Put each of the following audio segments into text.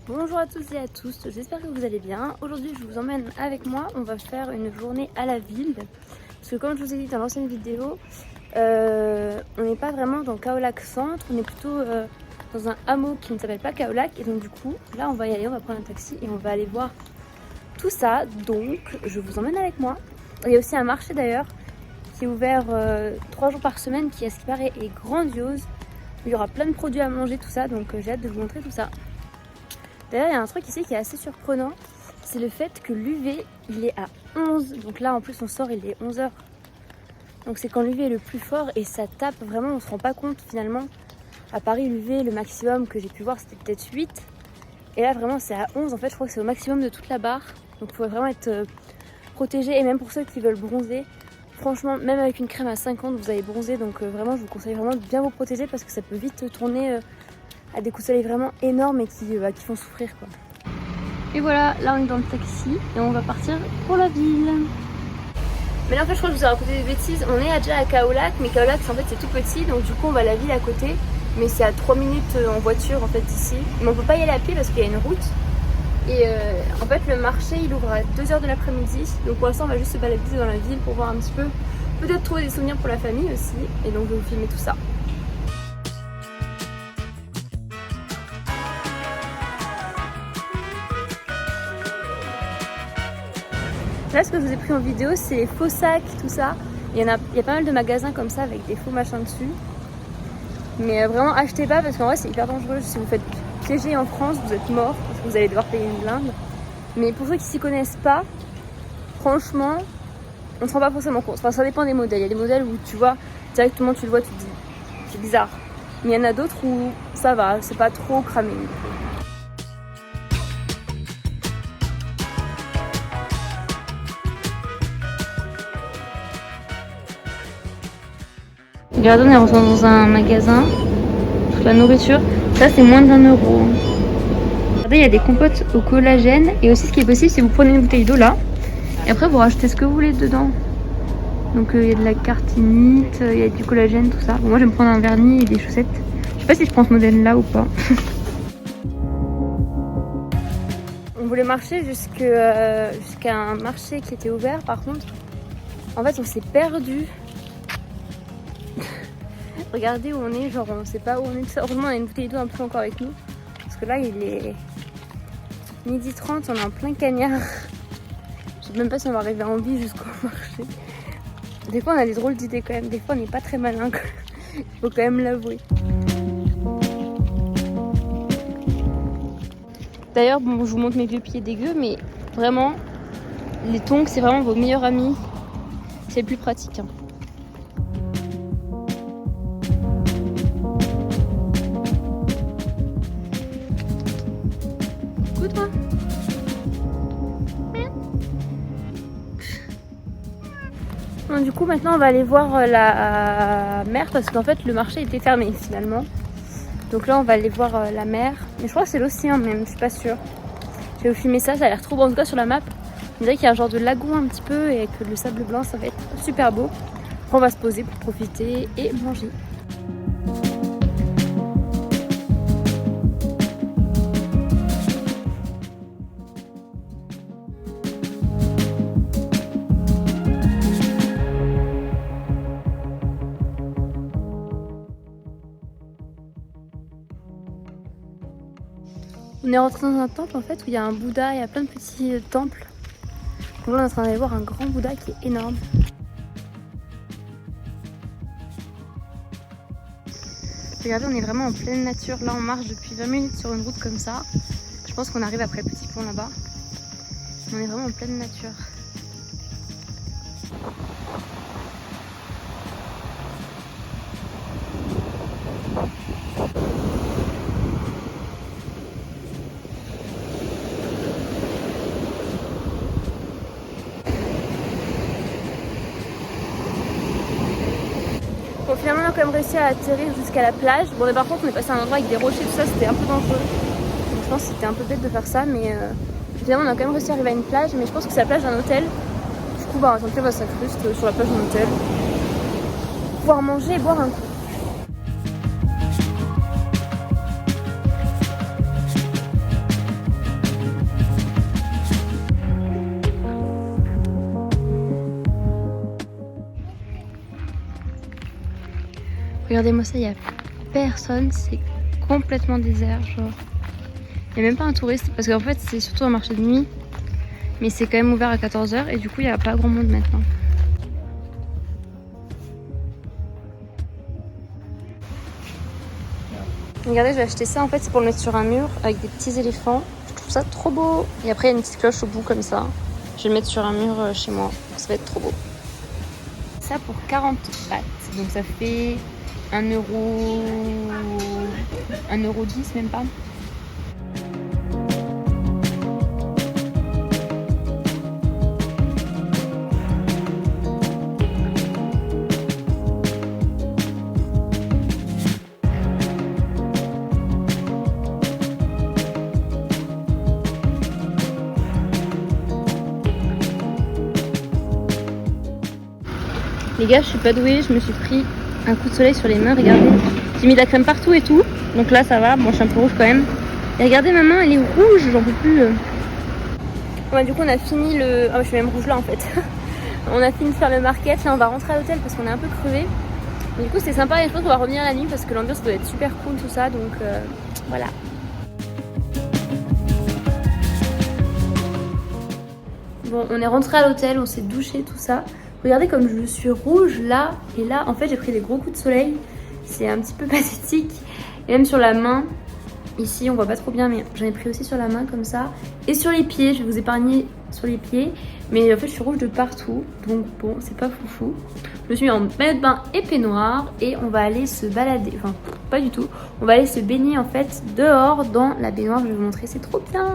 Bonjour à tous et à tous, j'espère que vous allez bien. Aujourd'hui je vous emmène avec moi, on va faire une journée à la ville. Parce que comme je vous ai dit dans l'ancienne vidéo, on n'est pas vraiment dans Kaolack Centre, on est plutôt dans un hameau qui ne s'appelle pas Kaolack. Et donc du coup, là on va y aller, on va prendre un taxi et on va aller voir tout ça. Donc je vous emmène avec moi. Il y a aussi un marché d'ailleurs qui est ouvert 3 jours par semaine qui à ce qui paraît est grandiose. Il y aura plein de produits à manger, tout ça, donc j'ai hâte de vous montrer tout ça. D'ailleurs, il y a un truc ici qui est assez surprenant, c'est le fait que l'UV, il est à 11. Donc là, en plus, on sort, il est 11h. Donc c'est quand l'UV est le plus fort et ça tape vraiment, on se rend pas compte finalement. À Paris, l'UV, le maximum que j'ai pu voir, c'était peut-être 8. Et là, vraiment, c'est à 11. En fait, je crois que c'est au maximum de toute la barre. Donc il faut vraiment être protégé. Et même pour ceux qui veulent bronzer, franchement, même avec une crème à 50, vous allez bronzer. Donc vraiment, je vous conseille vraiment de bien vous protéger parce que ça peut vite tourner à des coups de soleil vraiment énormes et qui font souffrir quoi. Et voilà, là on est dans le taxi et on va partir pour la ville. Mais là en fait je crois que je vous ai raconté des bêtises, on est déjà à Kaolack, mais Kaolack en fait c'est tout petit, donc du coup on va à la ville à côté, mais c'est à 3 minutes en voiture en fait ici. Mais on peut pas y aller à pied parce qu'il y a une route. Et en fait le marché il ouvre à 2h de l'après-midi, donc pour l'instant on va juste se balader dans la ville pour voir un petit peu, peut-être trouver des souvenirs pour la famille aussi, et donc je vais vous filmer tout ça. Là, ce que je vous ai pris en vidéo, c'est les faux sacs, tout ça. Il y a pas mal de magasins comme ça avec des faux machins dessus. Mais vraiment, achetez pas parce qu'en vrai, c'est hyper dangereux. Si vous faites piéger en France, vous êtes mort parce que vous allez devoir payer une blinde. Mais pour ceux qui s'y connaissent pas, franchement, on ne se rend pas forcément compte. Enfin, ça dépend des modèles. Il y a des modèles où tu vois, directement tu le vois, tu te dis, c'est bizarre. Mais il y en a d'autres où ça va, c'est pas trop cramé. Regardez, on est rentré dans un magasin, toute la nourriture, ça c'est moins d'1 euro. Regardez, il y a des compotes au collagène et aussi ce qui est possible c'est vous prenez une bouteille d'eau là et après vous rajoutez ce que vous voulez dedans. Donc il y a de la cartinite, il y a du collagène, tout ça. Bon, moi je vais me prendre un vernis et des chaussettes. Je sais pas si je prends ce modèle là ou pas. On voulait marcher jusqu'à un marché qui était ouvert, par contre en fait on s'est perdu. Regardez où on est, genre on sait pas où on est. Heureusement on a une bouteille d'eau un peu encore avec nous. Parce que là il est 12h30, on est en plein cagnard. Je sais même pas si on va arriver en vie jusqu'au marché. Des fois on a des drôles d'idées quand même, des fois on n'est pas très malin. Il faut quand même l'avouer. D'ailleurs bon je vous montre mes vieux pieds dégueux mais vraiment les tongs c'est vraiment vos meilleurs amis. C'est le plus pratique. Toi. Bon, du coup maintenant on va aller voir la mer parce qu'en fait le marché était fermé finalement. Donc là on va aller voir la mer. Mais je crois que c'est l'océan même, je suis pas sûre. Je vais vous filmer ça, ça a l'air trop beau. En tout cas sur la map, on dirait qu'il y a un genre de lagon un petit peu et que le sable blanc ça va être super beau. Après on va se poser pour profiter et manger. On est rentré dans un temple en fait où il y a un Bouddha, il y a plein de petits temples. Donc là on est en train d'aller voir un grand Bouddha qui est énorme. Regardez, on est vraiment en pleine nature. Là on marche depuis 20 minutes sur une route comme ça. Je pense qu'on arrive après le petit pont là-bas. On est vraiment en pleine nature. Bon, finalement on a quand même réussi à atterrir jusqu'à la plage. Bon mais par contre on est passé à un endroit avec des rochers, tout ça, c'était un peu dangereux. Donc je pense que c'était un peu bête de faire ça, mais finalement on a quand même réussi à arriver à une plage, mais je pense que c'est la plage d'un hôtel. Du coup bah on va s'incruster sur la plage d'un hôtel. Pouvoir manger et boire un coup. Regardez-moi ça, il n'y a personne, c'est complètement désert, genre. Il n'y a même pas un touriste parce qu'en fait c'est surtout un marché de nuit. Mais c'est quand même ouvert à 14h et du coup il n'y a pas grand monde maintenant. Regardez, je vais acheter ça en fait, c'est pour le mettre sur un mur avec des petits éléphants. Je trouve ça trop beau. Et après il y a une petite cloche au bout comme ça. Je vais le mettre sur un mur chez moi. Ça va être trop beau. Ça pour 40 bahts. Donc ça fait 1€. 1,10€ même pas. Les gars, je suis pas douée, je me suis pris un coup de soleil sur les mains, regardez. J'ai mis de la crème partout et tout, donc là ça va, bon je suis un peu rouge quand même. Et regardez ma main, elle est rouge, j'en peux plus. Ouais, du coup on a fini le... Ah je suis même rouge là en fait. On a fini de faire le market, là on va rentrer à l'hôtel parce qu'on est un peu crevé. Du coup c'est sympa et je pense qu'on va revenir la nuit parce que l'ambiance doit être super cool tout ça, donc voilà. Bon, on est rentré à l'hôtel, on s'est douché, tout ça. Regardez comme je suis rouge là et là. En fait, j'ai pris des gros coups de soleil. C'est un petit peu pathétique. Et même sur la main, ici, on voit pas trop bien, mais j'en ai pris aussi sur la main comme ça. Et sur les pieds, je vais vous épargner sur les pieds. Mais en fait, je suis rouge de partout. Donc bon, c'est pas foufou. Je me suis mis en maillot de bain et peignoir. Et on va aller se balader. Enfin, pas du tout. On va aller se baigner en fait dehors dans la baignoire. Je vais vous montrer, c'est trop bien.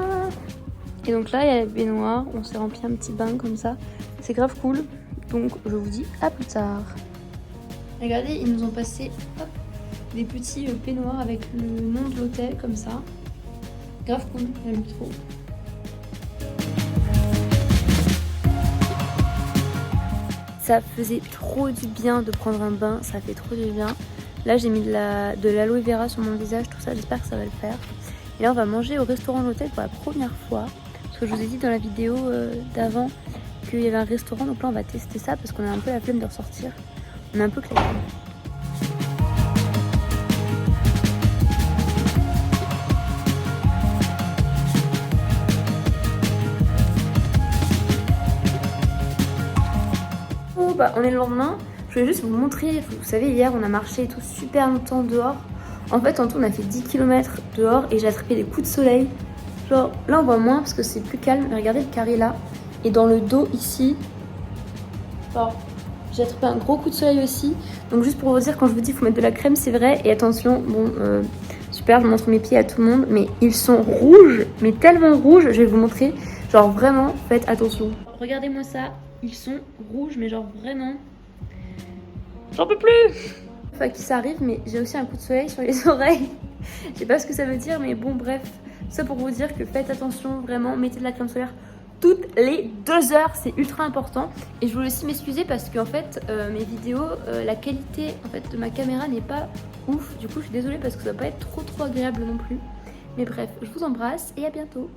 Et donc là, il y a la baignoire. On s'est rempli un petit bain comme ça. C'est grave cool. Donc je vous dis à plus tard. Regardez, ils nous ont passé hop, des petits peignoirs avec le nom de l'hôtel comme ça. Grave cool, j'aime trop. Ça faisait trop du bien de prendre un bain, ça fait trop du bien. Là j'ai mis de l'aloe vera sur mon visage, tout ça, j'espère que ça va le faire. Et là on va manger au restaurant de l'hôtel pour la première fois. Parce que je vous ai dit dans la vidéo d'avant qu'il y avait un restaurant, donc là on va tester ça parce qu'on a un peu la flemme de ressortir. On est un peu claqué. Oh bah on est le lendemain. Je voulais juste vous montrer, vous savez hier on a marché et tout super longtemps dehors. En fait en tout on a fait 10 km dehors et j'ai attrapé des coups de soleil. Genre là on voit moins parce que c'est plus calme, mais regardez le carré là. Et dans le dos ici, genre, j'ai attrapé un gros coup de soleil aussi. Donc juste pour vous dire, quand je vous dis qu'il faut mettre de la crème, c'est vrai. Et attention, bon, super, je montre mes pieds à tout le monde. Mais ils sont rouges, mais tellement rouges, je vais vous montrer. Genre vraiment, faites attention. Regardez-moi ça, ils sont rouges, mais genre vraiment... J'en peux plus. Enfin, qui ça arrive, mais j'ai aussi un coup de soleil sur les oreilles. Je sais pas ce que ça veut dire, mais bon, bref. Ça pour vous dire que faites attention, vraiment, mettez de la crème solaire toutes les 2 heures, c'est ultra important. Et je voulais aussi m'excuser parce qu'en fait mes vidéos, la qualité en fait de ma caméra n'est pas ouf. Du coup je suis désolée parce que ça va pas être trop agréable non plus. Mais bref, je vous embrasse et à bientôt.